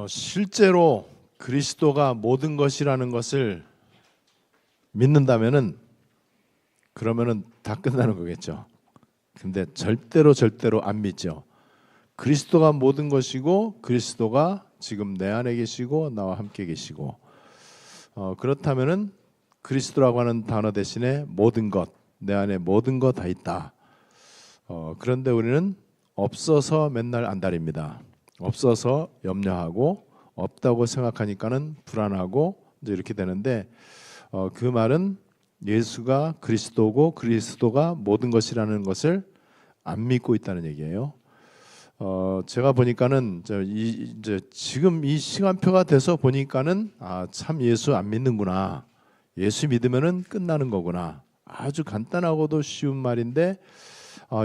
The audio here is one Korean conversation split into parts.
실제로 그리스도가 모든 것이라는 것을 믿는다면은 그러면은 다 끝나는 거겠죠. 근데 절대로 안 믿죠. 그리스도가 모든 것이고 그리스도가 지금 내 안에 계시고 나와 함께 계시고 그렇다면은 그리스도라고 하는 단어 대신에 모든 것, 내 안에 모든 것 다 있다. 그런데 우리는 없어서 맨날 안달입니다. 없어서 염려하고 없다고 생각하니까는 불안하고 이제 이렇게 되는데 그 말은 예수가 그리스도고 그리스도가 모든 것이라는 것을 안 믿고 있다는 얘기예요. 제가 보니까는 이제 지금 이 시간표가 돼서 보니까는 참 예수 안 믿는구나. 예수 믿으면은 끝나는 거구나. 아주 간단하고도 쉬운 말인데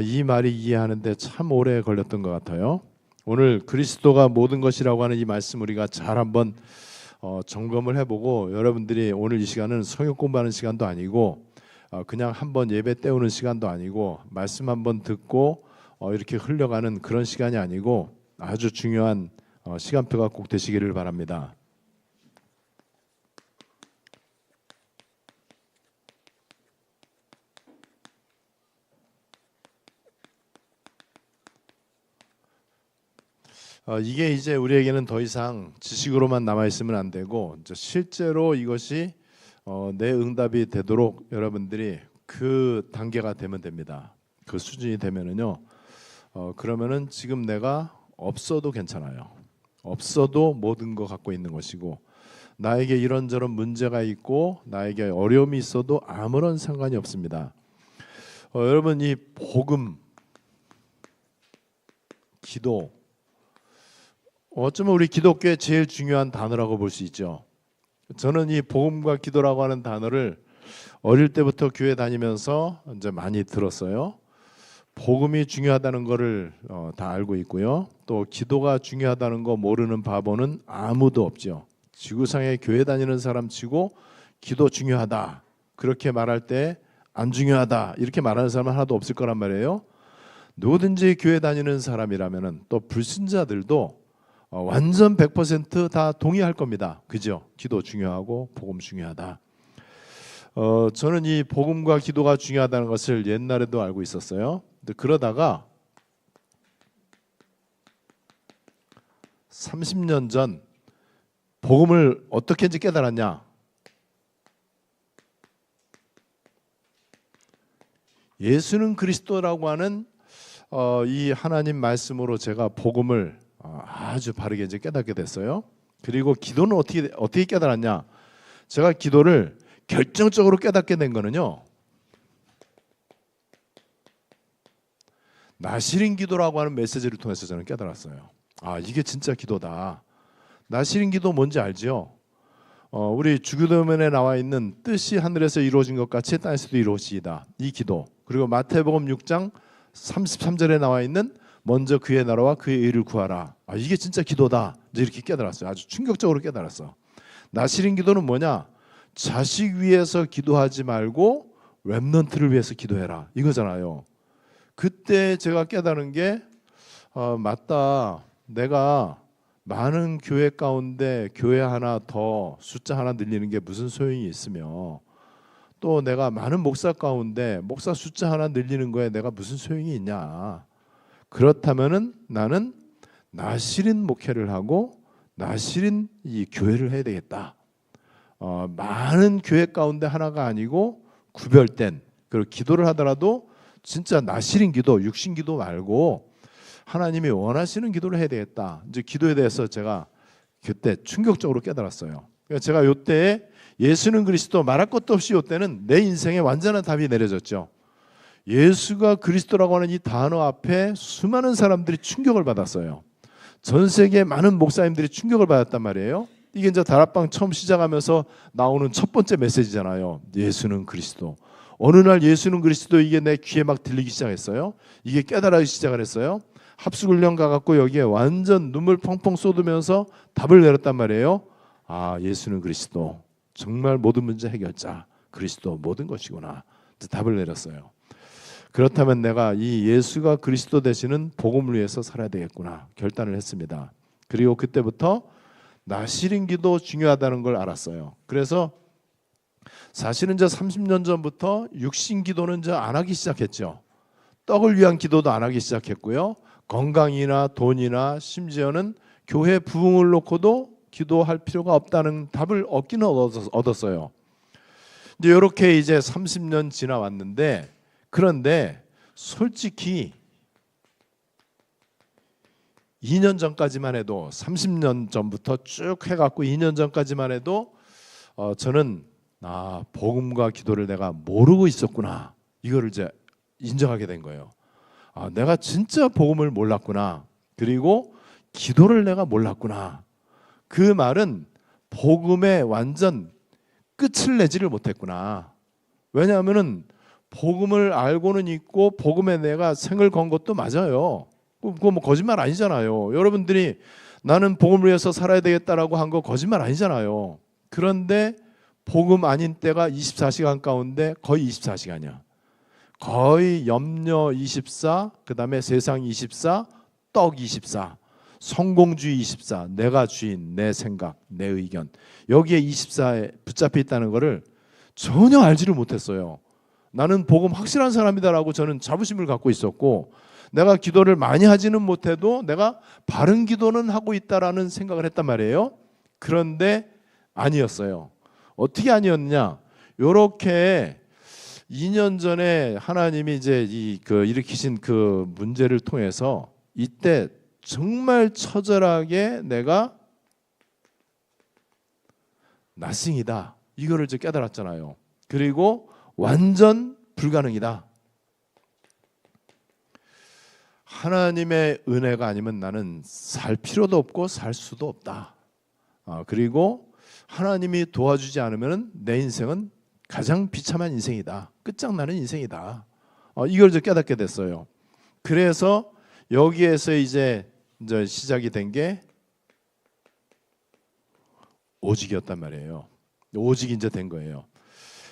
이 말이 이해하는데 참 오래 걸렸던 것 같아요. 오늘 그리스도가 모든 것이라고 하는 이 말씀 우리가 잘 한번 점검을 해보고, 여러분들이 오늘 이 시간은 성경 공부하는 시간도 아니고 그냥 한번 예배 때우는 시간도 아니고 말씀 한번 듣고 이렇게 흘려가는 그런 시간이 아니고 아주 중요한 시간표가 꼭 되시기를 바랍니다. 이게 이제 우리에게는 더 이상 지식으로만 남아있으면 안 되고 실제로 이것이 내 응답이 되도록 여러분들이 그 단계가 되면 됩니다. 그 수준이 되면은요, 그러면은 지금 내가 없어도 괜찮아요. 없어도 모든 거 갖고 있는 것이고, 나에게 이런저런 문제가 있고 나에게 어려움이 있어도 아무런 상관이 없습니다. 여러분, 이 복음, 기도, 어쩌면 우리 기독교의 제일 중요한 단어라고 볼 수 있죠. 저는 이 복음과 기도라고 하는 단어를 어릴 때부터 교회 다니면서 이제 많이 들었어요. 복음이 중요하다는 것을 다 알고 있고요. 또 기도가 중요하다는 거 모르는 바보는 아무도 없죠. 지구상에 교회 다니는 사람 치고 기도 중요하다 그렇게 말할 때 안 중요하다 이렇게 말하는 사람은 하나도 없을 거란 말이에요. 누구든지 교회 다니는 사람이라면은 또 불신자들도 완전 100% 동의할 겁니다. 그죠? 기도 중요하고 복음 중요하다. 저는 이 복음과 기도가 중요하다는 것을 옛날에도 알고 있었어요. 근데 그러다가 30년 전 복음을 어떻게 이제 깨달았냐? 예수는 그리스도라고 하는 이 하나님 말씀으로 제가 복음을 아주 바르게 이제 깨닫게 됐어요. 그리고 기도는 어떻게 깨달았냐? 제가 기도를 결정적으로 깨닫게 된 거는요, 나시린 기도라고 하는 메시지를 통해서 저는 깨달았어요. 이게 진짜 기도다. 나시린 기도 뭔지 알죠? 우리 주기도문에 나와 있는 뜻이 하늘에서 이루어진 것 같이 땅에서도 이루어지이다. 이 기도. 그리고 마태복음 6장 33절에 나와 있는 먼저 그의 나라와 그의 의를 구하라. 이게 진짜 기도다. 이제 이렇게 깨달았어요. 아주 충격적으로 깨달았어. 나시린 기도는 뭐냐? 자식 위해서 기도하지 말고 렘넌트를 위해서 기도해라. 이거잖아요. 그때 제가 깨달은 게 맞다. 내가 많은 교회 가운데 교회 하나 더 숫자 하나 늘리는 게 무슨 소용이 있으며, 또 내가 많은 목사 가운데 목사 숫자 하나 늘리는 거에 내가 무슨 소용이 있냐. 그렇다면은 나는 나시린 목회를 하고 나시린 이 교회를 해야 되겠다. 많은 교회 가운데 하나가 아니고 구별된, 그리고 기도를 하더라도 진짜 나시린 기도, 육신 기도 말고 하나님이 원하시는 기도를 해야 되겠다. 이제 기도에 대해서 제가 그때 충격적으로 깨달았어요. 그러니까 제가 이때에 예수는 그리스도 말할 것도 없이 이때는 내 인생에 완전한 답이 내려졌죠. 예수가 그리스도라고 하는 이 단어 앞에 수많은 사람들이 충격을 받았어요. 전 세계 많은 목사님들이 충격을 받았단 말이에요. 이게 이제 다락방 처음 시작하면서 나오는 첫 번째 메시지잖아요. 예수는 그리스도. 어느 날 예수는 그리스도, 이게 내 귀에 막 들리기 시작했어요. 이게 깨달아지기 시작을 했어요. 합숙훈련 가갖고 여기에 완전 눈물 펑펑 쏟으면서 답을 내렸단 말이에요. 예수는 그리스도, 정말 모든 문제 해결자, 그리스도 모든 것이구나. 답을 내렸어요. 그렇다면 내가 이 예수가 그리스도 되시는 복음을 위해서 살아야 되겠구나 결단을 했습니다. 그리고 그때부터 나시린 기도 중요하다는 걸 알았어요. 그래서 사실은 이제 30년 전부터 육신 기도는 이제 안 하기 시작했죠. 떡을 위한 기도도 안 하기 시작했고요. 건강이나 돈이나 심지어는 교회 부흥을 놓고도 기도할 필요가 없다는 답을 얻기는 얻었어요. 이제 이렇게 이제 30년 지나왔는데, 그런데 솔직히 2년 전까지만 해도 30년 전부터 쭉 해갖고 2년 전까지만 해도 저는 복음과 기도를 내가 모르고 있었구나, 이거를 이제 인정하게 된 거예요. 내가 진짜 복음을 몰랐구나, 그리고 기도를 내가 몰랐구나. 그 말은 복음의 완전 끝을 내지를 못했구나. 왜냐하면은 복음을 알고는 있고 복음에 내가 생을 건 것도 맞아요. 그거 뭐 거짓말 아니잖아요. 여러분들이 나는 복음을 위해서 살아야 되겠다라고 한 거 거짓말 아니잖아요. 그런데 복음 아닌 때가 24시간 가운데 거의 24시간이야. 거의 염려 24, 그 다음에 세상 24, 떡 24, 성공주의 24, 내가 주인, 내 생각, 내 의견, 여기에 24에 붙잡혀 있다는 것을 전혀 알지를 못했어요. 나는 복음 확실한 사람이다라고 저는 자부심을 갖고 있었고, 내가 기도를 많이 하지는 못해도 내가 바른 기도는 하고 있다라는 생각을 했단 말이에요. 그런데 아니었어요. 어떻게 아니었냐? 요렇게 2년 전에 하나님이 이제 일으키신 그 문제를 통해서 이때 정말 처절하게 내가 nothing이다, 이거를 이제 깨달았잖아요. 그리고 완전 불가능이다. 하나님의 은혜가 아니면 나는 살 필요도 없고 살 수도 없다. 그리고 하나님이 도와주지 않으면 내 인생은 가장 비참한 인생이다, 끝장나는 인생이다. 이걸 이제 깨닫게 됐어요. 그래서 여기에서 이제 시작이 된 게 오직이었단 말이에요. 오직이 이제 된 거예요.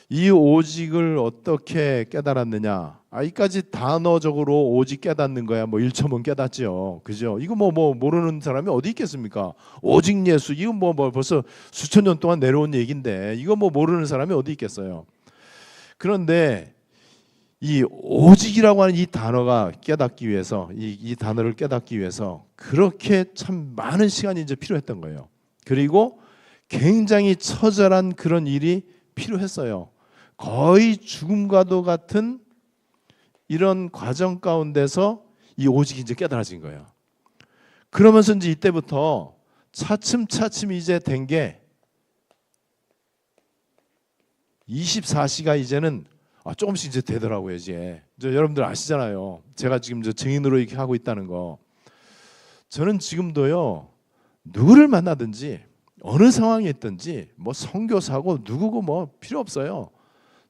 이 오직을 어떻게 깨달았느냐? 이까지 단어적으로 오직 깨닫는 거야. 뭐 1초면 깨닫죠. 그죠? 이거 뭐 모르는 사람이 어디 있겠습니까? 오직 예수, 이거 뭐 벌써 수천 년 동안 내려온 얘기인데 이거 뭐 모르는 사람이 어디 있겠어요? 그런데 이 오직이라고 하는 이 단어가 깨닫기 위해서, 이 단어를 깨닫기 위해서 그렇게 참 많은 시간이 이제 필요했던 거예요. 그리고 굉장히 처절한 그런 일이 필요했어요. 거의 죽음과도 같은 이런 과정 가운데서 이 오직이 이제 깨달아진 거예요. 그러면서 이제 이때부터 차츰차츰 이제 된 게 24시가 이제는 조금씩 이제 되더라고요. 이제 여러분들 아시잖아요. 제가 지금 증인으로 이렇게 하고 있다는 거. 저는 지금도요, 누구를 만나든지 어느 상황에 있든지 뭐 선교사고 누구고 뭐 필요 없어요.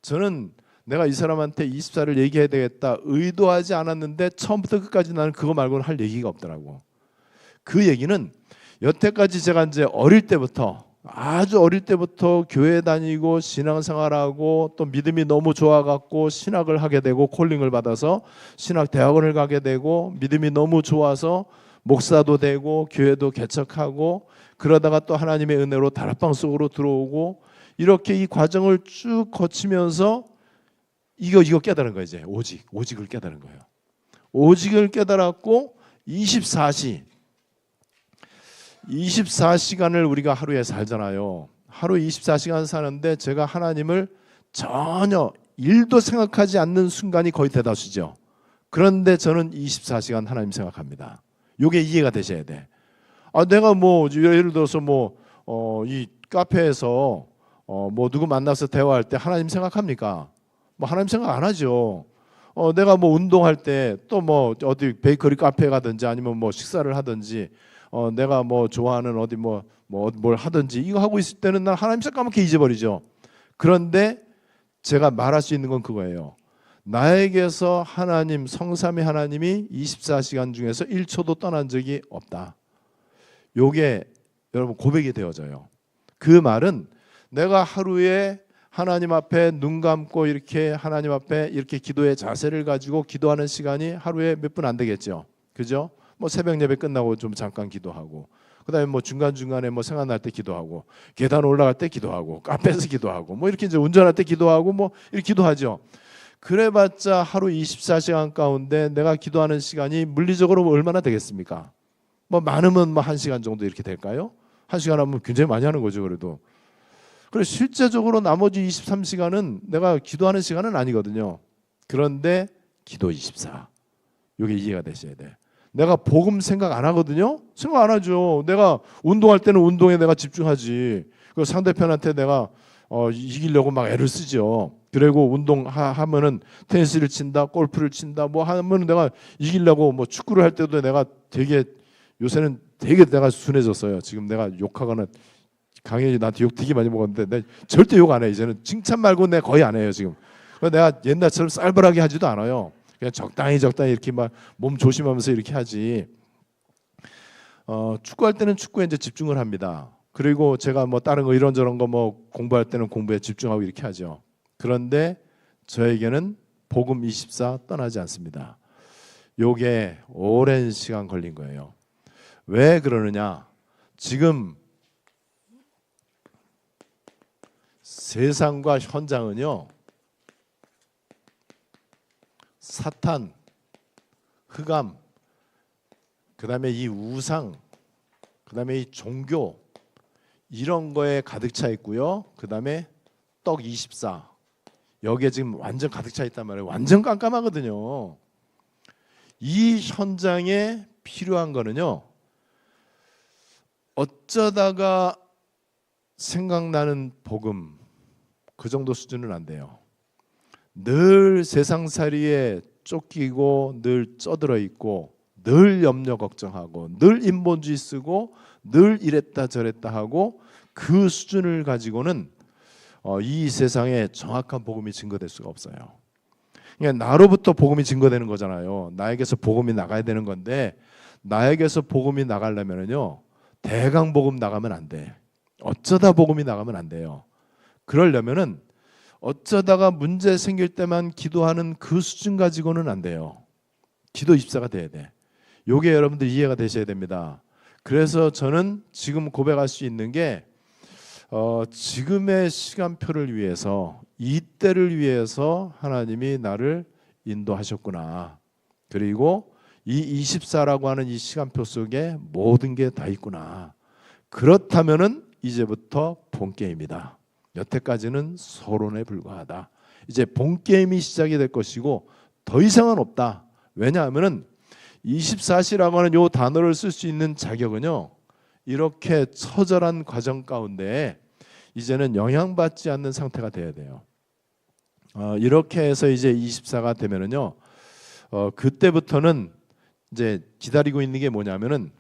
저는 내가 이 사람한테 24를 얘기해야 되겠다 의도하지 않았는데 처음부터 끝까지 나는 그거 말고는 할 얘기가 없더라고. 그 얘기는 여태까지 제가 이제 어릴 때부터, 아주 어릴 때부터 교회 다니고 신앙생활하고 또 믿음이 너무 좋아갖고 신학을 하게 되고 콜링을 받아서 신학 대학원을 가게 되고 믿음이 너무 좋아서 목사도 되고 교회도 개척하고 그러다가 또 하나님의 은혜로 다락방 속으로 들어오고 이렇게 이 과정을 쭉 거치면서 이거 깨달은 거예요. 이제 오직을 깨달은 거예요. 오직을 깨달았고 24시간을 우리가 하루에 살잖아요. 하루 24시간 사는데 제가 하나님을 전혀 일도 생각하지 않는 순간이 거의 대다수죠. 그런데 저는 24시간 하나님 생각합니다. 이게 이해가 되셔야 돼. 내가 뭐 예를 들어서 이 카페에서 뭐 누구 만나서 대화할 때 하나님 생각합니까? 뭐 하나님 생각 안 하죠. 내가 뭐 운동할 때 또 뭐 어디 베이커리 카페에 가든지 아니면 뭐 식사를 하든지 내가 뭐 좋아하는 어디 뭘 하든지 이거 하고 있을 때는 난 하나님 새까맣게 잊어버리죠. 그런데 제가 말할 수 있는 건 그거예요. 나에게서 하나님, 성삼위 하나님이 24시간 중에서 1초도 떠난 적이 없다. 요게 여러분 고백이 되어져요. 그 말은 내가 하루에 하나님 앞에 눈 감고 이렇게 하나님 앞에 이렇게 기도의 자세를 가지고 기도하는 시간이 하루에 몇 분 안 되겠죠. 그죠? 뭐 새벽 예배 끝나고 좀 잠깐 기도하고 그다음에 뭐 중간중간에 뭐 생각날 때 기도하고, 계단 올라갈 때 기도하고, 카페에서 기도하고, 뭐 이렇게 이제 운전할 때 기도하고, 뭐 이렇게 기도하죠. 그래봤자 하루 24시간 가운데 내가 기도하는 시간이 물리적으로 얼마나 되겠습니까? 뭐 많으면 뭐 1시간 정도 이렇게 될까요? 1시간 하면 굉장히 많이 하는 거죠. 그래도. 그래서 실제적으로 나머지 23시간은 내가 기도하는 시간은 아니거든요. 그런데 기도 24. 이게 이해가 되셔야 돼. 내가 복음 생각 안 하거든요. 생각 안 하죠. 내가 운동할 때는 운동에 내가 집중하지. 그 상대편한테 내가 이기려고 막 애를 쓰죠. 그리고 운동하면은 테니스를 친다, 골프를 친다, 뭐 하면은 내가 이기려고, 뭐 축구를 할 때도 내가 되게, 요새는 되게 내가 순해졌어요. 지금 내가 욕하거나, 강현이 나한테 욕 되게 많이 먹었는데 내가 절대 욕 안 해. 이제는 칭찬 말고 내가 거의 안 해요 지금. 내가 옛날처럼 쌀벌하게 하지도 않아요. 그냥 적당히 이렇게 막 몸 조심하면서 이렇게 하지. 축구할 때는 축구에 이제 집중을 합니다. 그리고 제가 뭐 다른 거 이런저런 거 뭐 공부할 때는 공부에 집중하고 이렇게 하죠. 그런데 저에게는 복음 24 떠나지 않습니다. 요게 오랜 시간 걸린 거예요. 왜 그러느냐? 지금 세상과 현장은요, 사탄, 흑암, 그 다음에 이 우상, 그 다음에 이 종교, 이런 거에 가득 차 있고요. 그 다음에 떡 24, 여기에 지금 완전 가득 차 있단 말이에요. 완전 깜깜하거든요. 이 현장에 필요한 거는요, 어쩌다가 생각나는 복음, 그 정도 수준은 안 돼요. 늘 세상살이에 쫓기고, 늘 쩌들어 있고, 늘 염려 걱정하고, 늘 인본주의 쓰고, 늘 이랬다 저랬다 하고, 그 수준을 가지고는 이 세상에 정확한 복음이 증거될 수가 없어요. 그러니까 나로부터 복음이 증거되는 거잖아요. 나에게서 복음이 나가야 되는 건데, 나에게서 복음이 나가려면요, 대강 복음 나가면 안 돼. 어쩌다 복음이 나가면 안 돼요. 그러려면은 어쩌다가 문제 생길 때만 기도하는 그 수준 가지고는 안 돼요. 기도 24가 돼야 돼. 요게 여러분들 이해가 되셔야 됩니다. 그래서 저는 지금 고백할 수 있는 게, 지금의 시간표를 위해서, 이때를 위해서 하나님이 나를 인도하셨구나. 그리고 이 24라고 하는 이 시간표 속에 모든 게 다 있구나. 그렇다면은 이제부터 본게임이다. 여태까지는 서론에 불과하다. 이제 본게임이 시작이 될 것이고 더 이상은 없다. 왜냐하면은 24시라고 하는 이 단어를 쓸 수 있는 자격은요, 이렇게 처절한 과정 가운데 이제는 영향받지 않는 상태가 돼야 돼요. 이렇게 해서 이제 24가 되면은요, 그때부터는 이제 기다리고 있는 게 뭐냐면은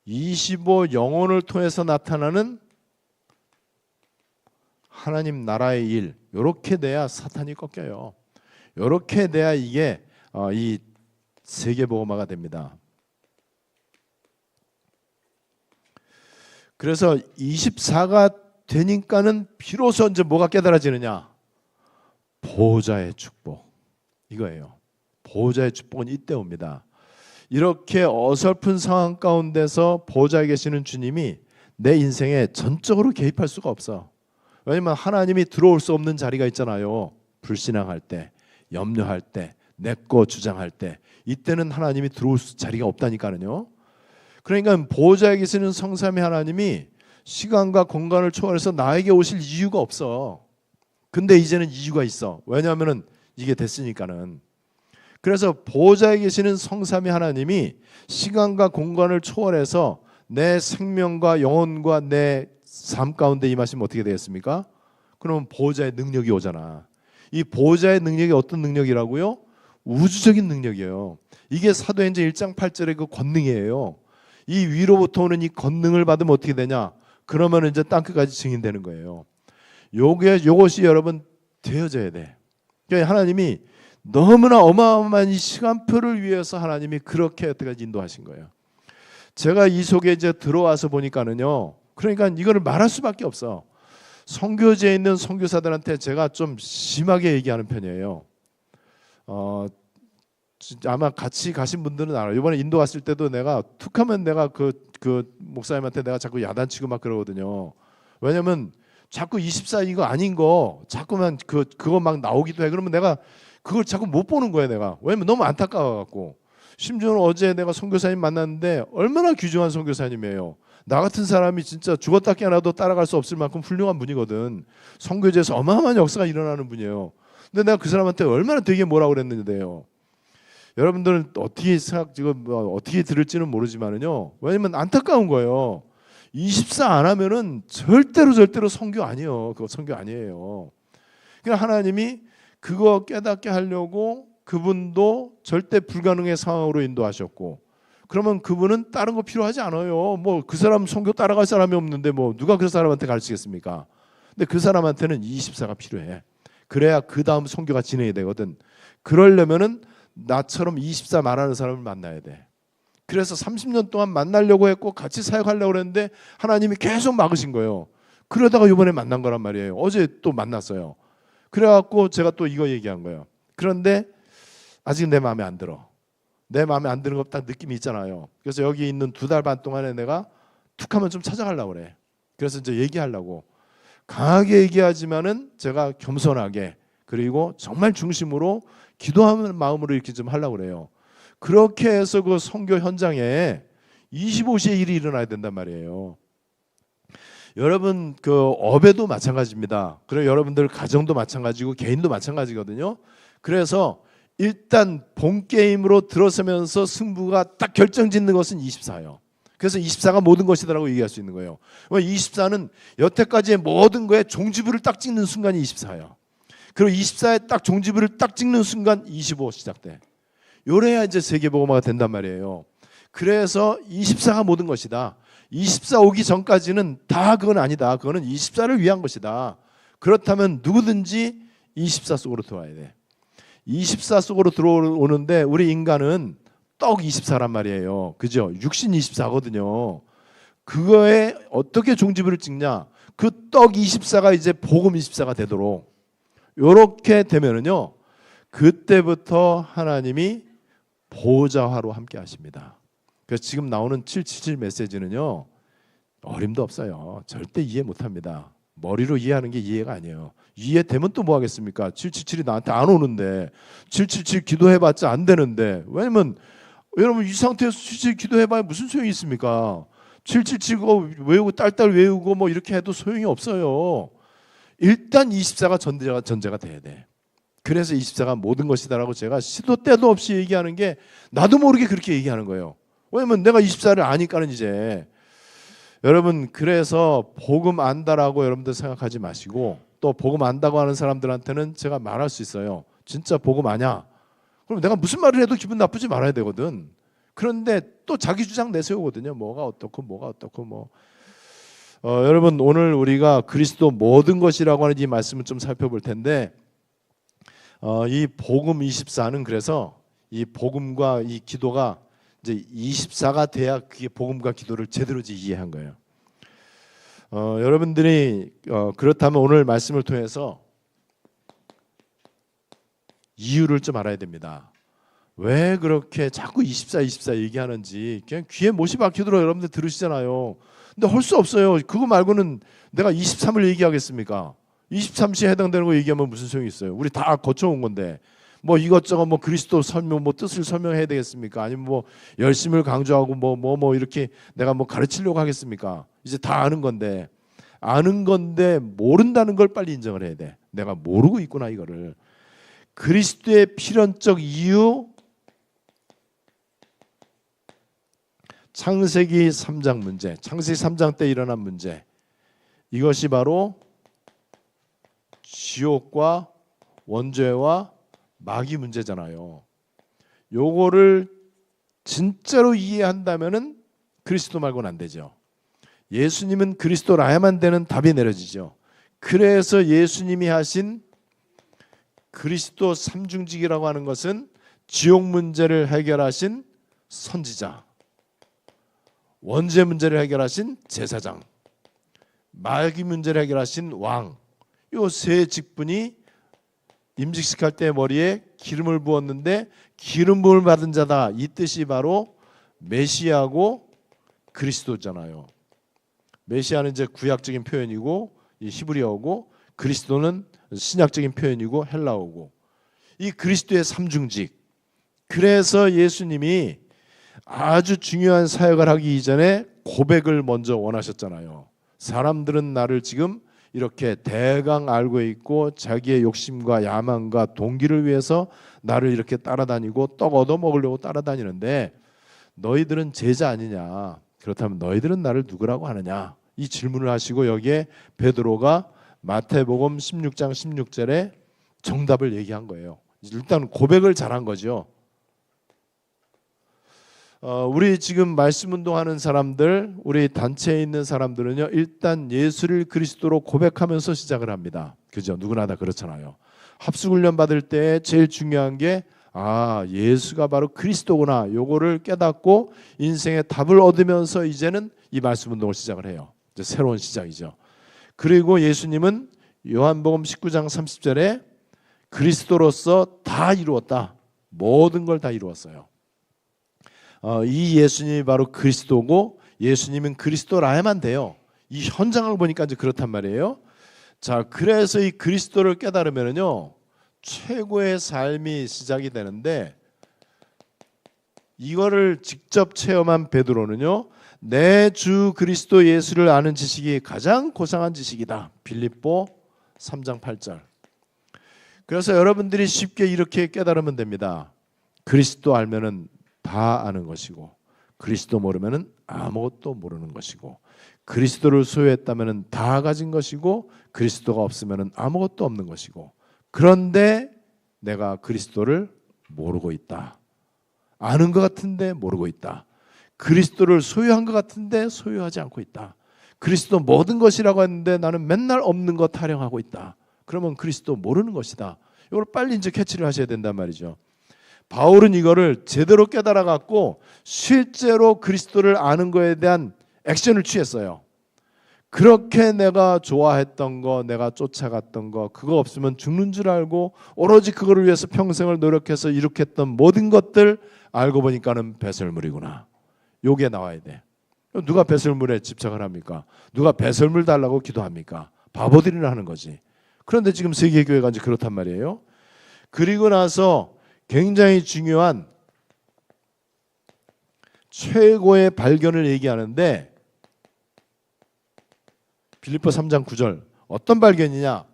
25 영혼을 통해서 나타나는 하나님 나라의 일, 이렇게 돼야 사탄이 꺾여요. 이렇게 돼야 이게 이 세계복음화가 됩니다. 그래서 24가 되니까는 비로소 이제 뭐가 깨달아지느냐? 보호자의 축복, 이거예요. 보호자의 축복은 이때 옵니다. 이렇게 어설픈 상황 가운데서 보호자에 계시는 주님이 내 인생에 전적으로 개입할 수가 없어. 왜냐면 하나님이 들어올 수 없는 자리가 있잖아요. 불신앙할 때, 염려할 때, 내 거 주장할 때, 이때는 하나님이 들어올 자리가 없다니까요. 그러니까 보호자에 계시는 성삼위 하나님이 시간과 공간을 초월해서 나에게 오실 이유가 없어. 근데 이제는 이유가 있어. 왜냐하면 이게 됐으니까는. 그래서 보호자에 계시는 성삼위 하나님이 시간과 공간을 초월해서 내 생명과 영혼과 내 삶 가운데 임하시면 어떻게 되겠습니까? 그러면 보호자의 능력이 오잖아. 이 보호자의 능력이 어떤 능력이라고요? 우주적인 능력이에요. 이게 사도행전 1장 8절의 그 권능이에요. 이 위로부터 오는 이 권능을 받으면 어떻게 되냐? 그러면 이제 땅끝까지 증인되는 거예요. 요것이 여러분 되어져야 돼. 그러니까 하나님이 너무나 어마어마한 이 시간표를 위해서 하나님이 그렇게 여태까지 인도하신 거예요. 제가 이 속에 이제 들어와서 보니까는요, 그러니까 이거를 말할 수밖에 없어. 선교지에 있는 선교사들한테 제가 좀 심하게 얘기하는 편이에요. 진짜 아마 같이 가신 분들은 알아요. 이번에 인도 갔을 때도 내가 툭하면 내가 그 목사님한테 내가 자꾸 야단치고 막 그러거든요. 왜냐면 자꾸 24 이거 아닌 거 자꾸만 그거 막 나오기도 해. 그러면 내가 그걸 자꾸 못 보는 거야 내가. 왜냐면 너무 안타까워 갖고. 심지어는 어제 내가 선교사님 만났는데 얼마나 귀중한 선교사님이에요. 나 같은 사람이 진짜 죽었다 깨어나도 따라갈 수 없을 만큼 훌륭한 분이거든. 선교제에서 어마어마한 역사가 일어나는 분이에요. 근데 내가 그 사람한테 얼마나 되게 뭐라고 그랬는데요. 여러분들은 어떻게 지금 어떻게 들을지는 모르지만은요. 왜냐면 안타까운 거예요. 24 안 하면은 절대로 선교 아니에요. 그거 선교 아니에요. 그러니까 하나님이 그거 깨닫게 하려고 그분도 절대 불가능의 상황으로 인도하셨고, 그러면 그분은 다른 거 필요하지 않아요. 뭐 그 사람 선교 따라갈 사람이 없는데 뭐 누가 그 사람한테 가르치겠습니까? 근데 그 사람한테는 24가 필요해. 그래야 그 다음 선교가 진행이 되거든. 그러려면은 나처럼 24 말하는 사람을 만나야 돼. 그래서 30년 동안 만나려고 했고 같이 사역하려고 했는데 하나님이 계속 막으신 거예요. 그러다가 이번에 만난 거란 말이에요. 어제 또 만났어요. 그래갖고 제가 또 이거 얘기한 거예요. 그런데 아직 내 마음에 안 들어. 내 마음에 안 드는 거 딱 느낌이 있잖아요. 그래서 여기 있는 2달 반 동안에 내가 툭하면 좀 찾아가려고 그래. 그래서 이제 얘기하려고. 강하게 얘기하지만은 제가 겸손하게 그리고 정말 중심으로 기도하는 마음으로 이렇게 좀 하려고 그래요. 그렇게 해서 그 선교 현장에 25시의 일이 일어나야 된단 말이에요. 여러분 그 업에도 마찬가지입니다. 그리고 여러분들 가정도 마찬가지고 개인도 마찬가지거든요. 그래서 일단 본 게임으로 들어서면서 승부가 딱 결정짓는 것은 24예요. 그래서 24가 모든 것이다라고 얘기할 수 있는 거예요. 24는 여태까지의 모든 거에 종지부를 딱 찍는 순간이 24예요. 그리고 24에 딱 종지부를 딱 찍는 순간 25 시작돼. 요래야 이제 세계복음화가 된단 말이에요. 그래서 24가 모든 것이다. 24 오기 전까지는 다 그건 아니다. 그거는 24를 위한 것이다. 그렇다면 누구든지 24 속으로 들어와야 돼. 24 속으로 들어오는데 우리 인간은 떡 24란 말이에요. 그죠? 육신 24거든요. 그거에 어떻게 종지부를 찍냐? 그 떡 24가 이제 복음 24가 되도록 요렇게 되면은요. 그때부터 하나님이 보좌화로 함께 하십니다. 그래서 지금 나오는 777 메시지는요. 어림도 없어요. 절대 이해 못합니다. 머리로 이해하는 게 이해가 아니에요. 이해되면 또 뭐 하겠습니까? 777이 나한테 안 오는데 777 기도해봤자 안 되는데 왜냐면 여러분 이 상태에서 777 기도해봐야 무슨 소용이 있습니까? 777 그거 외우고 딸딸 외우고 뭐 이렇게 해도 소용이 없어요. 일단 24가 전제가 돼야 돼. 그래서 24가 모든 것이다라고 제가 시도 때도 없이 얘기하는 게 나도 모르게 그렇게 얘기하는 거예요. 왜냐면 내가 24를 아니까는 이제 여러분 그래서 복음 안다라고 여러분들 생각하지 마시고 또 복음 안다고 하는 사람들한테는 제가 말할 수 있어요. 진짜 복음 아냐? 그럼 내가 무슨 말을 해도 기분 나쁘지 말아야 되거든. 그런데 또 자기 주장 내세우거든요. 뭐가 어떻고 뭐. 여러분 오늘 우리가 그리스도 모든 것이라고 하는 이 말씀을 좀 살펴볼 텐데 이 복음 24는 그래서 이 복음과 이 기도가 이제 24가 돼야 그게 복음과 기도를 제대로 이해한 거예요. 여러분들이 그렇다면 오늘 말씀을 통해서 이유를 좀 알아야 됩니다. 왜 그렇게 자꾸 24 얘기하는지 그냥 귀에 못이 박히도록 여러분들 들으시잖아요. 근데 할 수 없어요. 그거 말고는 내가 23을 얘기하겠습니까? 23시에 해당되는 거 얘기하면 무슨 소용이 있어요? 우리 다 거쳐온 건데 뭐 이것저것 뭐 그리스도 설명 뭐 뜻을 설명해야 되겠습니까? 아니면 뭐 열심을 강조하고 뭐 이렇게 내가 뭐 가르치려고 하겠습니까? 이제 다 아는 건데 모른다는 걸 빨리 인정을 해야 돼. 내가 모르고 있구나 이거를. 그리스도의 필연적 이유 창세기 3장 문제, 창세기 3장 때 일어난 문제. 이것이 바로 지옥과 원죄와 마귀 문제잖아요. 요거를 진짜로 이해한다면은 그리스도 말고는 안 되죠. 예수님은 그리스도라야만 되는 답이 내려지죠. 그래서 예수님이 하신 그리스도 삼중직이라고 하는 것은 지옥 문제를 해결하신 선지자, 원죄 문제를 해결하신 제사장, 마귀 문제를 해결하신 왕, 요 세 직분이 임직식할 때 머리에 기름을 부었는데 기름 부음을 받은 자다. 이 뜻이 바로 메시아고 그리스도잖아요. 메시아는 이제 구약적인 표현이고 이 히브리어고, 그리스도는 신약적인 표현이고 헬라어고, 이 그리스도의 삼중직. 그래서 예수님이 아주 중요한 사역을 하기 이전에 고백을 먼저 원하셨잖아요. 사람들은 나를 지금 이렇게 대강 알고 있고 자기의 욕심과 야망과 동기를 위해서 나를 이렇게 따라다니고 떡 얻어 먹으려고 따라다니는데 너희들은 제자 아니냐? 그렇다면 너희들은 나를 누구라고 하느냐? 이 질문을 하시고 여기에 베드로가 마태복음 16장 16절에 정답을 얘기한 거예요. 일단 고백을 잘한 거죠. 우리 지금 말씀 운동하는 사람들, 우리 단체에 있는 사람들은요, 일단 예수를 그리스도로 고백하면서 시작을 합니다. 그죠? 누구나 다 그렇잖아요. 합숙훈련 받을 때 제일 중요한 게 예수가 바로 그리스도구나, 요거를 깨닫고 인생의 답을 얻으면서 이제는 이 말씀 운동을 시작을 해요. 이제 새로운 시작이죠. 그리고 예수님은 요한복음 19장 30절에 그리스도로서 다 이루었다. 모든 걸 다 이루었어요. 이 예수님이 바로 그리스도고 예수님은 그리스도라야만 돼요. 이 현장을 보니까 이제 그렇단 말이에요. 자, 그래서 이 그리스도를 깨달으면요 최고의 삶이 시작이 되는데, 이거를 직접 체험한 베드로는요, 내 주 그리스도 예수를 아는 지식이 가장 고상한 지식이다. 빌립보 3장 8절. 그래서 여러분들이 쉽게 이렇게 깨달으면 됩니다. 그리스도 알면은 다 아는 것이고, 그리스도 모르면은 아무것도 모르는 것이고, 그리스도를 소유했다면은 다 가진 것이고, 그리스도가 없으면은 아무것도 없는 것이고, 그런데 내가 그리스도를 모르고 있다. 아는 것 같은데 모르고 있다. 그리스도를 소유한 것 같은데 소유하지 않고 있다. 그리스도 모든 것이라고 했는데 나는 맨날 없는 것 타령하고 있다. 그러면 그리스도 모르는 것이다. 이걸 빨리 이제 캐치를 하셔야 된단 말이죠. 바울은 이거를 제대로 깨달아 갖고 실제로 그리스도를 아는 거에 대한 액션을 취했어요. 그렇게 내가 좋아했던 거, 내가 쫓아갔던 거, 그거 없으면 죽는 줄 알고 오로지 그거를 위해서 평생을 노력해서 이룩했던 모든 것들 알고 보니까는 배설물이구나. 요게 나와야 돼. 누가 배설물에 집착을 합니까? 누가 배설물 달라고 기도합니까? 바보들이나 하는 거지. 그런데 지금 세계교회가 이제 그렇단 말이에요. 그리고 나서 굉장히 중요한 최고의 발견을 얘기하는데, 빌립보 3장 9절 어떤 발견이냐?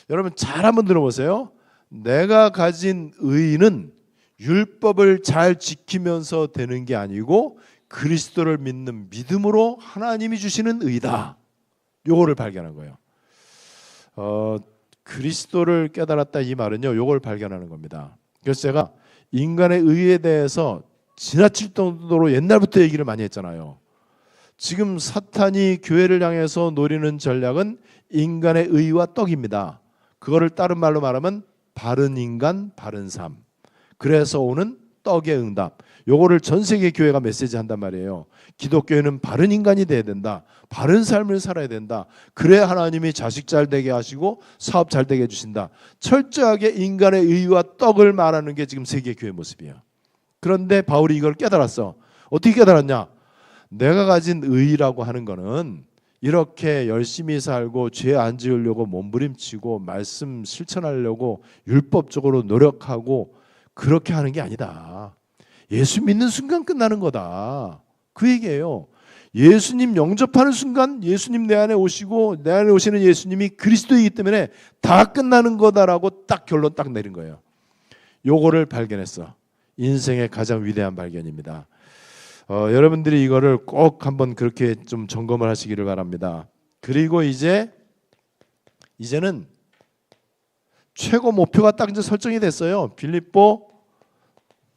여러분 잘 한번 들어보세요. 내가 가진 의는 율법을 잘 지키면서 되는 게 아니고 그리스도를 믿는 믿음으로 하나님이 주시는 의다. 요거를 발견한 거예요. 그리스도를 깨달았다 이 말은요, 요걸 발견하는 겁니다. 그래서 제가 인간의 의에 대해서 지나칠 정도로 옛날부터 얘기를 많이 했잖아요. 지금 사탄이 교회를 향해서 노리는 전략은 인간의 의와 떡입니다. 그거를 다른 말로 말하면 바른 인간, 바른 삶. 그래서 오는 떡의 응답. 요거를 전 세계 교회가 메시지 한단 말이에요. 기독교회는 바른 인간이 돼야 된다. 바른 삶을 살아야 된다. 그래야 하나님이 자식 잘 되게 하시고 사업 잘 되게 해주신다. 철저하게 인간의 의와 떡을 말하는 게 지금 세계 교회 모습이에요. 그런데 바울이 이걸 깨달았어. 어떻게 깨달았냐? 내가 가진 의라고 하는 거는 이렇게 열심히 살고 죄 안 지으려고 몸부림치고 말씀 실천하려고 율법적으로 노력하고 그렇게 하는 게 아니다. 예수 믿는 순간 끝나는 거다. 그 얘기예요. 예수님 영접하는 순간 예수님 내 안에 오시고 내 안에 오시는 예수님이 그리스도이기 때문에 다 끝나는 거다라고 딱 결론 딱 내린 거예요. 요거를 발견했어. 인생의 가장 위대한 발견입니다. 여러분들이 이거를 꼭 한번 그렇게 좀 점검을 하시기를 바랍니다. 그리고 이제는 최고 목표가 딱 이제 설정이 됐어요. 빌립보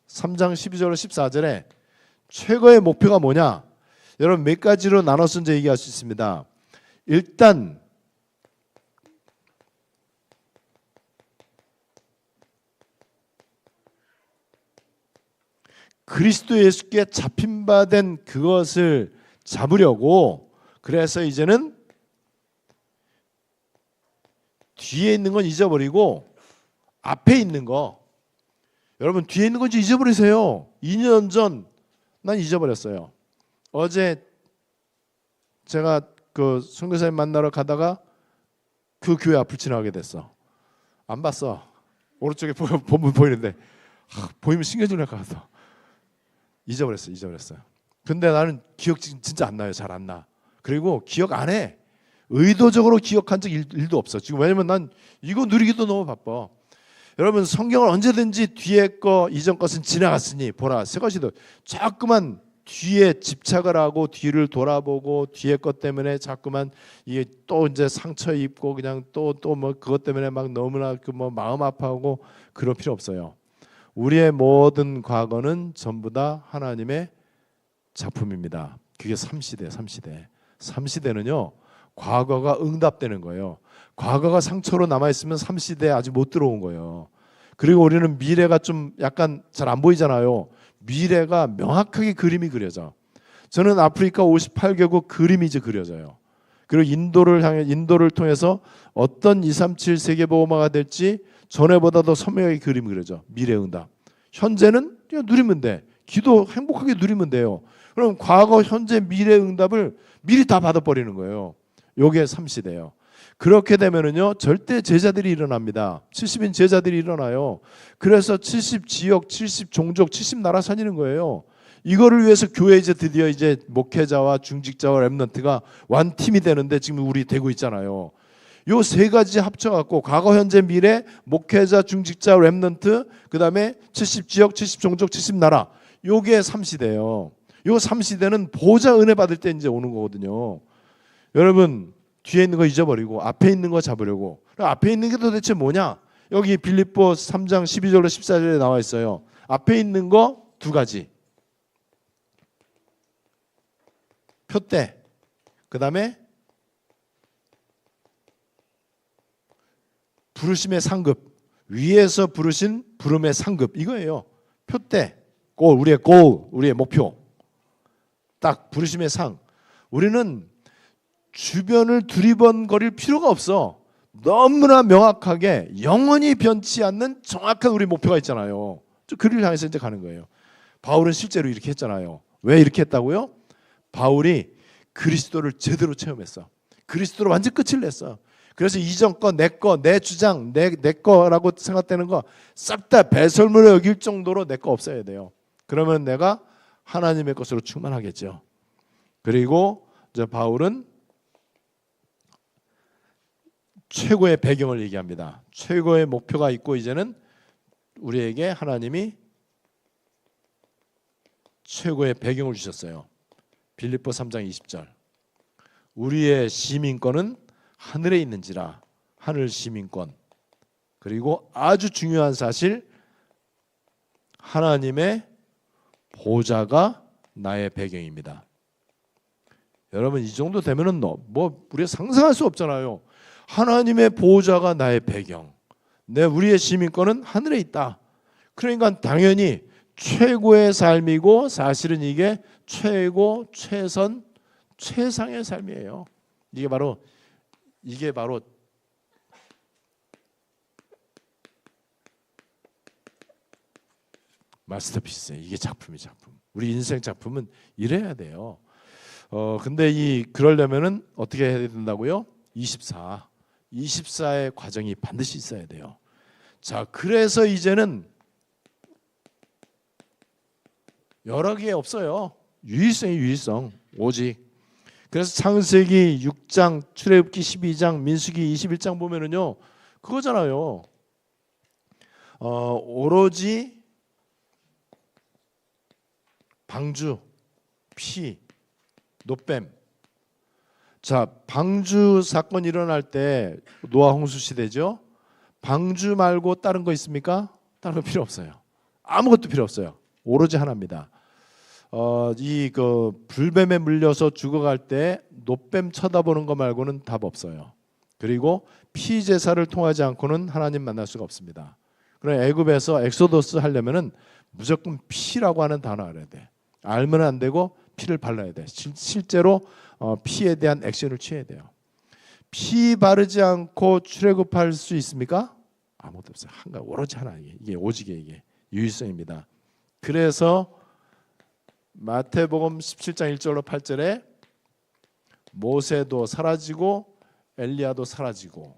3장 12절 14절에 최고의 목표가 뭐냐? 여러분 몇 가지로 나눠서 이제 얘기할 수 있습니다. 일단 그리스도 예수께 잡힌 바 된 그것을 잡으려고, 그래서 이제는 뒤에 있는 건 잊어버리고 앞에 있는 거. 여러분 뒤에 있는 건지 잊어버리세요. 2년 전 난 잊어버렸어요. 어제 제가 그 선교사님 만나러 가다가 그 교회 앞을 지나가게 됐어. 안 봤어. 오른쪽에 보면 보이는데 보이면 신경질 날 것 같아. 잊어버렸어요. 근데 나는 기억 진짜 안 나요. 잘 안 나. 그리고 기억 안 해. 의도적으로 기억한 적 일도 없어. 지금 왜냐면 난 이거 누리기도 너무 바빠. 여러분 성경을 언제든지 뒤에 거 이전 것은 지나갔으니 보라 새 것이도 자꾸만 뒤에 집착을 하고 뒤를 돌아보고 뒤에 것 때문에 자꾸만 이게 또 이제 상처 입고 그냥 또 뭐 그것 때문에 막 너무나 그 뭐 마음 아파하고 그럴 필요 없어요. 우리의 모든 과거는 전부 다 하나님의 작품입니다. 그게 3시대. 3시대는요 과거가 응답되는 거예요. 과거가 상처로 남아있으면 3시대에 아직 못 들어온 거예요. 그리고 우리는 미래가 좀 약간 잘 안 보이잖아요. 미래가 명확하게 그림이 그려져. 저는 아프리카 58개국 그림이 이제 그려져요. 그리고 인도를 통해서 어떤 237 세계보고마가 될지 전에보다 더 선명하게 그림이 그려져. 미래 응답. 현재는 그냥 누리면 돼. 기도 행복하게 누리면 돼요. 그럼 과거, 현재, 미래 응답을 미리 다 받아버리는 거예요. 요게 3시대예요. 그렇게 되면은요 절대 제자들이 일어납니다. 70인 제자들이 일어나요. 그래서 70지역, 70종족, 70나라 사니는 거예요. 이거를 위해서 교회 이제 드디어 이제 목회자와 중직자와 렘넌트가 완팀이 되는데 지금 우리 되고 있잖아요. 요 세 가지 합쳐갖고 과거, 현재, 미래, 목회자, 중직자, 렘넌트, 그 다음에 70지역, 70종족, 70나라. 요게 3시대예요. 요 3시대는 보좌 은혜 받을 때 이제 오는 거거든요. 여러분 뒤에 있는 거 잊어버리고 앞에 있는 거 잡으려고. 앞에 있는 게 도대체 뭐냐? 여기 빌립보 3장 12절로 14절에 나와 있어요. 앞에 있는 거 두 가지. 표대. 그 다음에 부르심의 상급. 위에서 부르신 부름의 상급. 이거예요. 표대. 우리의 골, 우리의 목표. 딱 부르심의 상. 우리는 주변을 두리번거릴 필요가 없어. 너무나 명확하게 영원히 변치 않는 정확한 우리 목표가 있잖아요. 그를 향해서 이제 가는 거예요. 바울은 실제로 이렇게 했잖아요. 왜 이렇게 했다고요? 바울이 그리스도를 제대로 체험했어. 그리스도로 완전 끝을 냈어. 그래서 이전 거, 내 거, 내 주장, 내 거라고 생각되는 거 싹 다 배설물로 여길 정도로 내 거 없어야 돼요. 그러면 내가 하나님의 것으로 충만하겠죠. 그리고 이제 바울은 최고의 배경을 얘기합니다. 최고의 목표가 있고 이제는 우리에게 하나님이 최고의 배경을 주셨어요. 빌립보 3장 20절. 우리의 시민권은 하늘에 있는지라. 하늘 시민권. 그리고 아주 중요한 사실, 하나님의 보좌가 나의 배경입니다. 여러분 이 정도 되면은 뭐 우리가 상상할 수 없잖아요. 하나님의 보좌가 나의 배경. 우리의 시민권은 하늘에 있다. 그러니까 당연히 최고의 삶이고 사실은 이게 최고, 최선, 최상의 삶이에요. 이게 바로 마스터피스예요. 이게 작품. 우리 인생 작품은 이래야 돼요. 근데 그러려면은 어떻게 해야 된다고요? 24의 과정이 반드시 있어야 돼요. 자, 그래서 이제는 여러 개 없어요. 유일성. 오직. 그래서 창세기 6장, 출애굽기 12장, 민수기 21장 보면은요. 그거잖아요. 오로지 방주, 피, 노뱀. 자, 방주 사건 일어날 때 노아 홍수 시대죠. 방주 말고 다른 거 있습니까? 다른 거 필요 없어요. 아무것도 필요 없어요. 오로지 하나입니다. 불뱀에 물려서 죽어갈 때 노뱀 쳐다보는 거 말고는 답 없어요. 그리고 피 제사를 통하지 않고는 하나님 만날 수가 없습니다. 그럼 애굽에서 엑소더스 하려면은 무조건 피라고 하는 단어 알아야 돼. 알면 안 되고 피를 발라야 돼. 실제로 피에 대한 액션을 취해야 돼요. 피 바르지 않고 출애굽할 수 있습니까? 아무것도 없어요. 한가 오로지 하나님. 이게 오직의 이게 유일성입니다. 그래서 마태복음 17장 1절로 8절에 모세도 사라지고 엘리야도 사라지고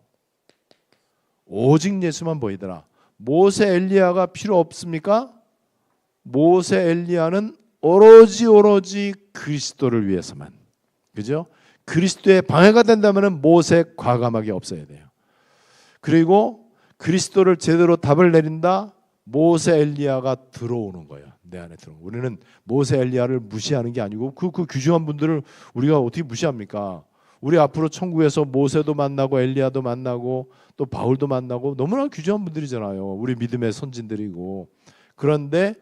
오직 예수만 보이더라. 모세 엘리야가 필요 없습니까? 모세 엘리야는 오로지 그리스도를 위해서만. 그죠? 그리스도의 방해가 된다면 모세 과감하게 없어야 돼요. 그리고 그리스도를 제대로 답을 내린다. 모세 엘리야가 들어오는 거예요. 내 안에 들어오는. 우리는 모세 엘리야를 무시하는 게 아니고 그 귀중한 분들을 우리가 어떻게 무시합니까? 우리 앞으로 천국에서 모세도 만나고 엘리야도 만나고 또 바울도 만나고 너무나 귀중한 분들이잖아요. 우리 믿음의 선진들이고. 그런데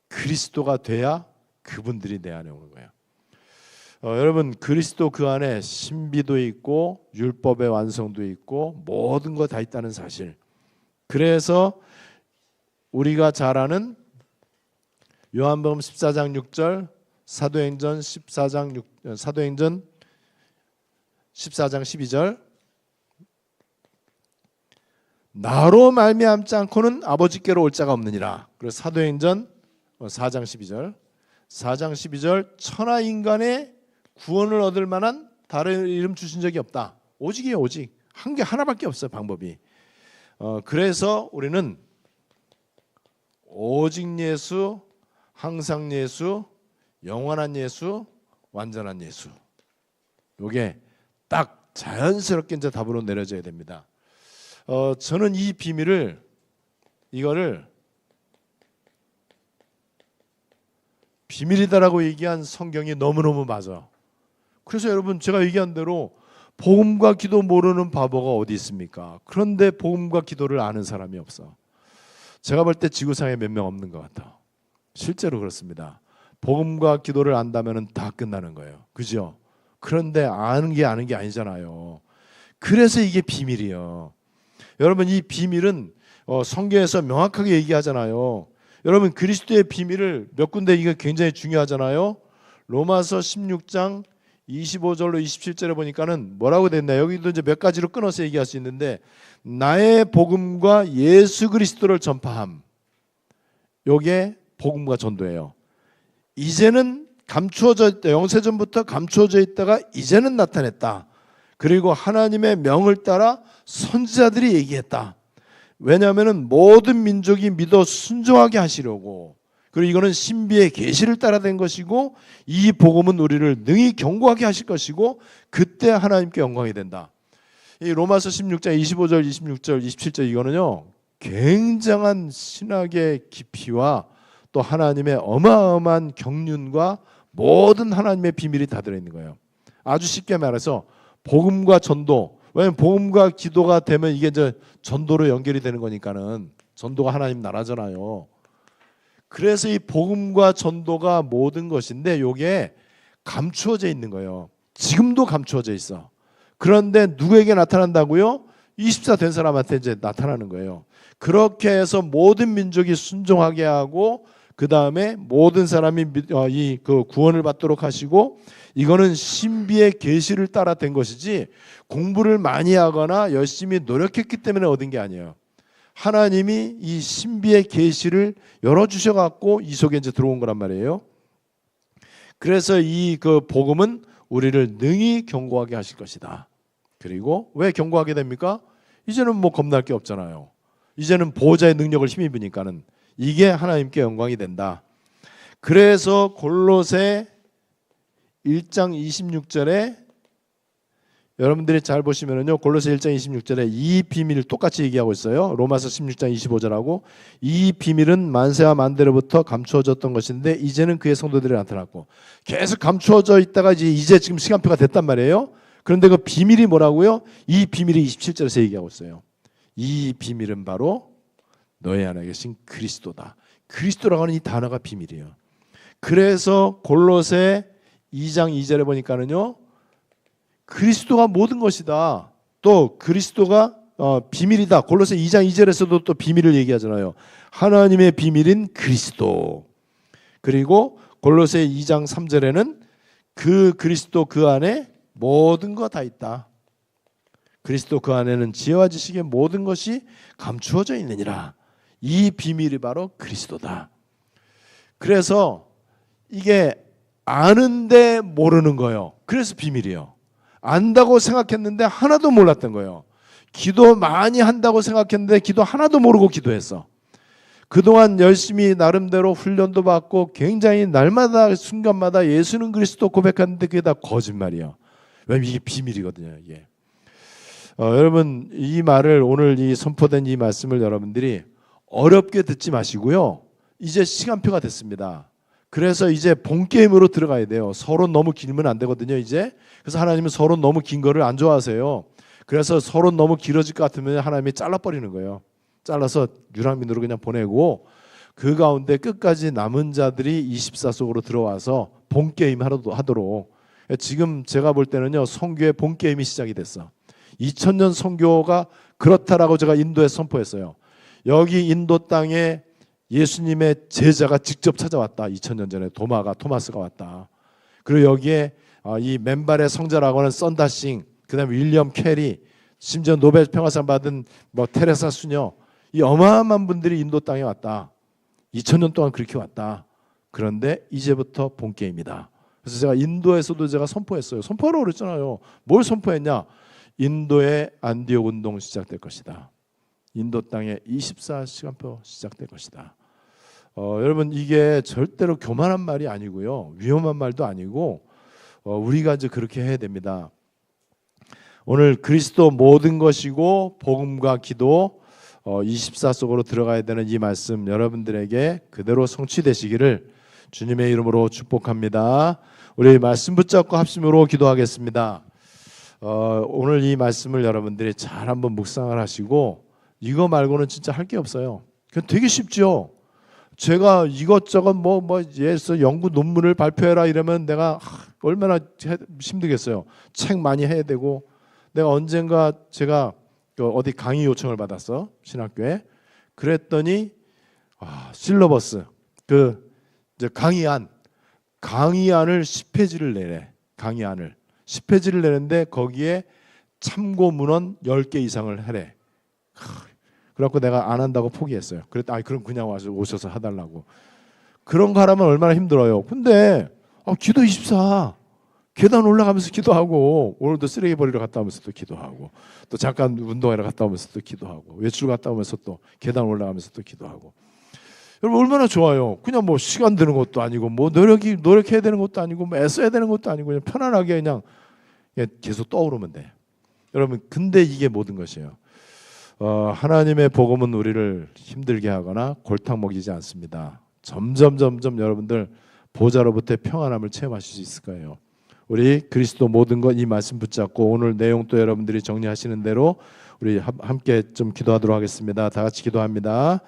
그리스도가 돼야 그분들이 내 안에 오는 거예요. 여러분 그리스도 그 안에 신비도 있고 율법의 완성도 있고 모든 거 다 있다는 사실. 그래서 우리가 잘 아는 요한복음 14장 6절, 사도행전 14장 12절 나로 말미암지 않고는 아버지께로 올 자가 없느니라. 그리고 사도행전 4장 12절 천하 인간의 구원을 얻을 만한 다른 이름 주신 적이 없다. 오직이에요. 오직. 한 개 하나밖에 없어요. 방법이. 그래서 우리는 오직 예수, 항상 예수, 영원한 예수, 완전한 예수. 이게 딱 자연스럽게 이제 답으로 내려져야 됩니다. 저는 이 비밀을 이거를 비밀이다라고 얘기한 성경이 너무너무 맞아. 그래서 여러분 제가 얘기한 대로 복음과 기도 모르는 바보가 어디 있습니까? 그런데 복음과 기도를 아는 사람이 없어. 제가 볼 때 지구상에 몇 명 없는 것 같아. 실제로 그렇습니다. 복음과 기도를 안다면 다 끝나는 거예요. 그죠? 그런데 아는 게 아니잖아요. 그래서 이게 비밀이에요. 여러분 이 비밀은 성경에서 명확하게 얘기하잖아요. 여러분 그리스도의 비밀을 몇 군데 이게 굉장히 중요하잖아요. 로마서 16장 25절로 27절에 보니까는 뭐라고 됐나요? 여기도 이제 몇 가지로 끊어서 얘기할 수 있는데 나의 복음과 예수 그리스도를 전파함. 요게 복음과 전도예요. 이제는 감추어져 있다. 영세전부터 감추어져 있다가 이제는 나타냈다. 그리고 하나님의 명을 따라 선지자들이 얘기했다. 왜냐하면 모든 민족이 믿어 순종하게 하시려고. 그리고 이거는 신비의 계시를 따라 된 것이고 이 복음은 우리를 능히 견고하게 하실 것이고 그때 하나님께 영광이 된다. 이 로마서 16장 25절, 26절, 27절 이거는요 굉장한 신학의 깊이와 또 하나님의 어마어마한 경륜과 모든 하나님의 비밀이 다 들어있는 거예요. 아주 쉽게 말해서 복음과 전도. 왜냐하면 복음과 기도가 되면 이게 이제 전도로 연결이 되는 거니까는 전도가 하나님 나라잖아요. 그래서 이 복음과 전도가 모든 것인데 이게 감추어져 있는 거예요. 지금도 감추어져 있어. 그런데 누구에게 나타난다고요? 24 된 사람한테 이제 나타나는 거예요. 그렇게 해서 모든 민족이 순종하게 하고 그 다음에 모든 사람이 이 구원을 받도록 하시고 이거는 신비의 계시를 따라 된 것이지 공부를 많이 하거나 열심히 노력했기 때문에 얻은 게 아니에요. 하나님이 이 신비의 계시를 열어주셔 갖고 이 속에 이제 들어온 거란 말이에요. 그래서 이 복음은 우리를 능히 견고하게 하실 것이다. 그리고 왜 견고하게 됩니까? 이제는 뭐 겁날 게 없잖아요. 이제는 보호자의 능력을 힘입으니까는 이게 하나님께 영광이 된다. 그래서 골로새 1장 26절에 여러분들이 잘 보시면은요 골로새 1장 26절에 이 비밀을 똑같이 얘기하고 있어요. 로마서 16장 25절하고 이 비밀은 만세와 만대로부터 감추어졌던 것인데 이제는 그의 성도들이 나타났고 계속 감추어져 있다가 이제 지금 시간표가 됐단 말이에요. 그런데 그 비밀이 뭐라고요? 이 비밀이 27절에서 얘기하고 있어요. 이 비밀은 바로 너희 안에 계신 그리스도다. 그리스도라고 하는 이 단어가 비밀이에요. 그래서 골로새 2장 2절에 보니까는요 그리스도가 모든 것이다. 또 그리스도가 비밀이다. 골로새 2장 2절에서도 또 비밀을 얘기하잖아요. 하나님의 비밀인 그리스도. 그리고 골로새 2장 3절에는 그 그리스도 그 안에 모든 거 다 있다. 그리스도 그 안에는 지혜와 지식의 모든 것이 감추어져 있느니라. 이 비밀이 바로 그리스도다. 그래서 이게 아는데 모르는 거예요. 그래서 비밀이에요. 안다고 생각했는데 하나도 몰랐던 거예요. 기도 많이 한다고 생각했는데 기도 하나도 모르고 기도했어. 그동안 열심히 나름대로 훈련도 받고 굉장히 날마다 순간마다 예수는 그리스도 고백하는데 그게 다 거짓말이에요. 왜냐면 이게 비밀이거든요. 이게. 여러분 이 말을 오늘 이 선포된 이 말씀을 여러분들이 어렵게 듣지 마시고요. 이제 시간표가 됐습니다. 그래서 이제 본 게임으로 들어가야 돼요. 서론 너무 길면 안 되거든요. 이제 그래서 하나님은 서론 너무 긴 거를 안 좋아하세요. 그래서 서론 너무 길어질 것 같으면 하나님이 잘라버리는 거예요. 잘라서 유랑민으로 그냥 보내고 그 가운데 끝까지 남은 자들이 24 속으로 들어와서 본 게임 하도록. 지금 제가 볼 때는요, 선교의 본 게임이 시작이 됐어. 2000년 선교가 그렇다라고 제가 인도에 선포했어요. 여기 인도 땅에 예수님의 제자가 직접 찾아왔다. 2000년 전에 토마스가 왔다. 그리고 여기에 이 맨발의 성자라고 하는 썬다싱, 그다음에 윌리엄 캐리, 심지어 노벨 평화상 받은 테레사 수녀, 이 어마어마한 분들이 인도 땅에 왔다. 2000년 동안 그렇게 왔다. 그런데 이제부터 본 게임이다. 그래서 제가 인도에서도 제가 선포했어요. 선포하라고 그랬잖아요. 뭘 선포했냐? 인도의 안디옥 운동 시작될 것이다. 인도 땅에 24시간표 시작될 것이다. 여러분 이게 절대로 교만한 말이 아니고요. 위험한 말도 아니고 우리가 이제 그렇게 해야 됩니다. 오늘 그리스도 모든 것이고 복음과 기도 24 속으로 들어가야 되는 이 말씀 여러분들에게 그대로 성취되시기를 주님의 이름으로 축복합니다. 우리 말씀 붙잡고 합심으로 기도하겠습니다. 오늘 이 말씀을 여러분들이 잘 한번 묵상을 하시고 이거 말고는 진짜 할 게 없어요. 그냥 되게 쉽죠. 제가 이것저것 예서 연구 논문을 발표해라 이러면 내가 얼마나 힘들겠어요. 책 많이 해야 되고 내가 언젠가 제가 어디 강의 요청을 받았어 신학교에. 그랬더니 실러버스 이제 강의안을 10페이지를 내래. 강의안을 10페이지를 내는데 거기에 참고 문헌 10개 이상을 하래. 그래갖고 내가 안 한다고 포기했어요. 그럼 그냥 오셔서 해달라고. 그런 거 하라면 얼마나 힘들어요. 근데 기도 24 계단 올라가면서 기도하고 오늘도 쓰레기 버리러 갔다 오면서 또 기도하고 또 잠깐 운동하러 갔다 오면서 또 기도하고 외출 갔다 오면서 또 계단 올라가면서 또 기도하고. 여러분 얼마나 좋아요. 그냥 시간 드는 것도 아니고 노력해야 되는 것도 아니고 애써야 되는 것도 아니고 그냥 편안하게 그냥 계속 떠오르면 돼. 여러분 근데 이게 모든 것이에요. 하나님의 복음은 우리를 힘들게 하거나 골탕 먹이지 않습니다. 점점 여러분들 보좌로부터 평안함을 체험하실 수 있을 거예요. 우리 그리스도 모든 것 이 말씀 붙잡고 오늘 내용 또 여러분들이 정리하시는 대로 우리 함께 좀 기도하도록 하겠습니다. 다 같이 기도합니다.